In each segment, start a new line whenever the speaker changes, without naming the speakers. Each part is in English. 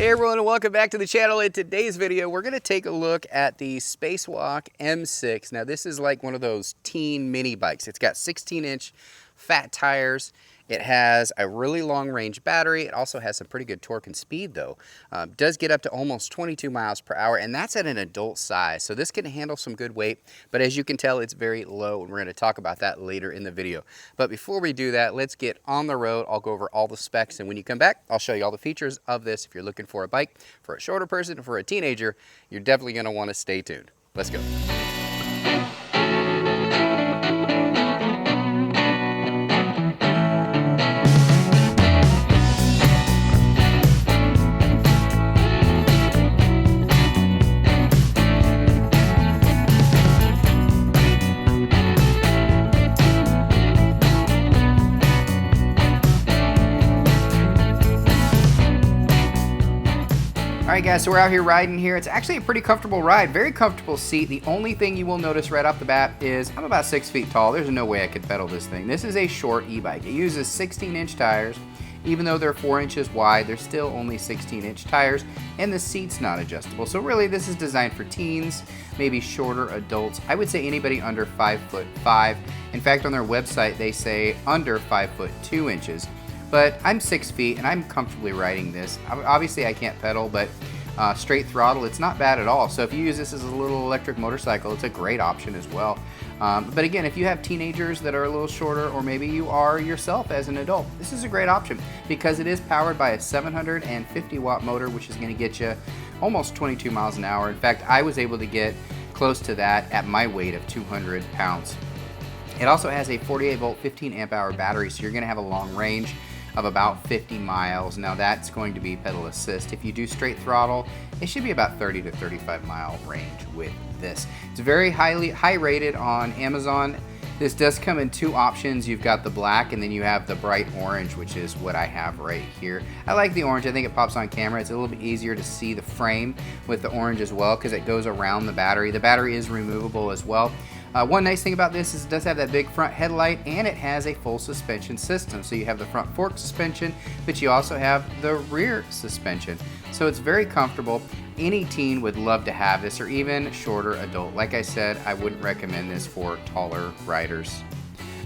Hey everyone, and welcome back to the channel. In today's video, we're going to take a look at the Spacewalk M6. Now this is like one of those teen mini bikes. It's got 16-inch fat tires. It has a really long range battery. It also has some pretty good torque and speed though. Does get up to almost 22 miles per hour, and that's at an adult size. So this can handle some good weight, but as you can tell, it's very low, and we're going to talk about that later in the video. But before we do that, let's get on the road. I'll go over all the specs, and when you come back, I'll show you all the features of this. If you're looking for a bike for a shorter person or for a teenager, you're definitely going to want to stay tuned. Let's go. All right guys, so we're out here riding here. It's actually a pretty comfortable ride, very comfortable seat. The only thing you will notice right off the bat is I'm about 6 feet tall. There's no way I could pedal this thing. This is a short e-bike. It uses 16-inch tires. Even though they're 4 inches wide, they're still only 16-inch tires, and the seat's not adjustable. So really this is designed for teens, maybe shorter adults. I would say anybody under 5'5". In fact, on their website they say under 5'2". But I'm 6 feet and I'm comfortably riding this. Obviously I can't pedal, but straight throttle, it's not bad at all. So if you use this as a little electric motorcycle, it's a great option as well. But again, if you have teenagers that are a little shorter, or maybe you are yourself as an adult, this is a great option because it is powered by a 750 watt motor, which is going to get you almost 22 miles an hour. In fact, I was able to get close to that at my weight of 200 pounds. It also has a 48 volt 15 amp hour battery, so you're going to have a long range of about 50 miles. Now that's going to be pedal assist. If you do straight throttle, it should be about 30 to 35 mile range with this. It's very high rated on Amazon. This does come in two options. You've got the black and then you have the bright orange, which is what I have right here. I like the orange. I think it pops on camera. It's a little bit easier to see the frame with the orange as well because it goes around the battery. The battery is removable as well. One nice thing about this is it does have that big front headlight, and it has a full suspension system. So you have the front fork suspension, but you also have the rear suspension. So it's very comfortable. Any teen would love to have this, or even shorter adult. Like I said, I wouldn't recommend this for taller riders.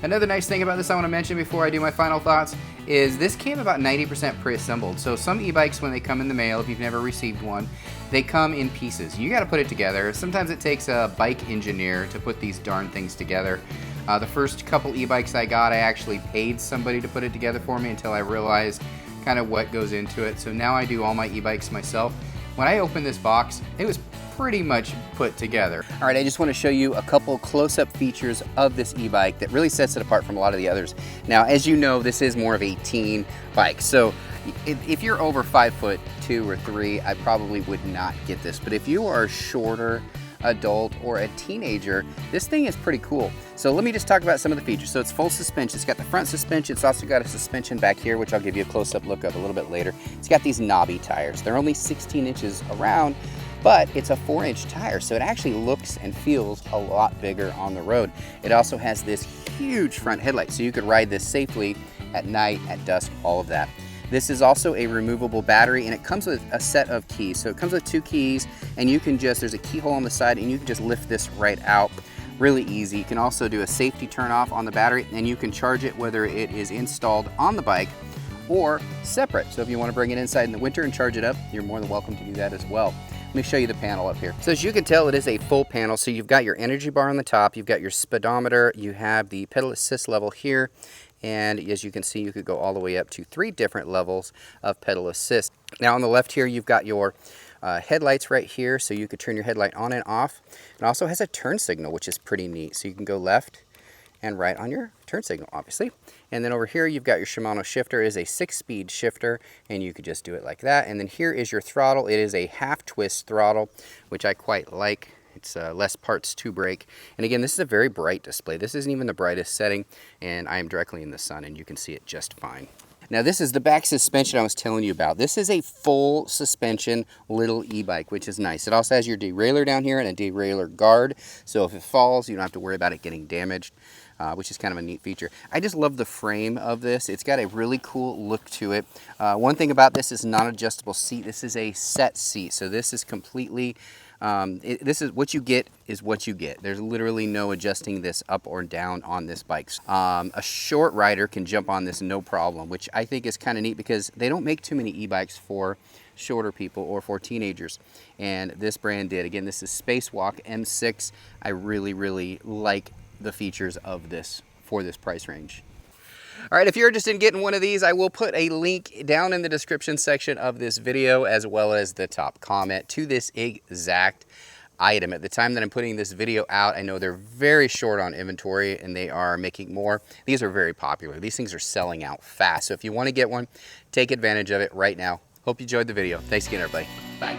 Another nice thing about this I want to mention before I do my final thoughts is this came about 90% pre-assembled. So some e-bikes, when they come in the mail, if you've never received one, they come in pieces. You got to put it together. Sometimes it takes a bike engineer to put these darn things together. The first couple e-bikes I got, I actually paid somebody to put it together for me until I realized kind of what goes into it. So now I do all my e-bikes myself. When I opened this box, it was pretty much put together. All right, I just want to show you a couple close-up features of this e-bike that really sets it apart from a lot of the others. Now, as you know, this is more of a teen bike. So if you're over 5'2" or 3", I probably would not get this. But if you are a shorter adult or a teenager, this thing is pretty cool. So let me just talk about some of the features. So it's full suspension. It's got the front suspension. It's also got a suspension back here, which I'll give you a close-up look of a little bit later. It's got these knobby tires. They're only 16 inches around, but it's a 4-inch tire, so it actually looks and feels a lot bigger on the road. It also has this huge front headlight, so you could ride this safely at night, at dusk, all of that. This is also a removable battery, and it comes with a set of keys. So it comes with 2 keys, and you can just, there's a keyhole on the side, and you can just lift this right out. Really easy. You can also do a safety turn off on the battery, and you can charge it whether it is installed on the bike or separate. So if you want to bring it inside in the winter and charge it up, you're more than welcome to do that as well. Let me show you the panel up here. So as you can tell, it is a full panel. So you've got your energy bar on the top, you've got your speedometer, you have the pedal assist level here, and as you can see, you could go all the way up to 3 different levels of pedal assist. Now on the left here, you've got your headlights right here, so you could turn your headlight on and off. It also has a turn signal, which is pretty neat. So you can go left and right on your turn signal, obviously. And then over here, you've got your Shimano shifter. It is a 6-speed shifter, and you could just do it like that. And then here is your throttle. It is a half-twist throttle, which I quite like. It's less parts to brake. And again, this is a very bright display. This isn't even the brightest setting, and I am directly in the sun, and you can see it just fine. Now this is the back suspension I was telling you about. This is a full suspension little e-bike, which is nice. It also has your derailleur down here and a derailleur guard, so if it falls, you don't have to worry about it getting damaged. which is kind of a neat feature. I just love the frame of this. It's got a really cool look to it. One thing about this is non-adjustable seat. This is a set seat, so this is completely, this is what you get is what you get. There's literally no adjusting this up or down on this bike. A short rider can jump on this no problem, which I think is kind of neat because they don't make too many e-bikes for shorter people or for teenagers, and this brand did. Again, this is Spacewalk M6. I really, really like the features of this for this price range. All right, if you're interested in getting one of these, I will put a link down in the description section of this video, as well as the top comment to this exact item. At the time that I'm putting this video out, I know they're very short on inventory and they are making more. These are very popular. These things are selling out fast. So if you want to get one, take advantage of it right now. Hope you enjoyed the video. Thanks again, everybody. Bye.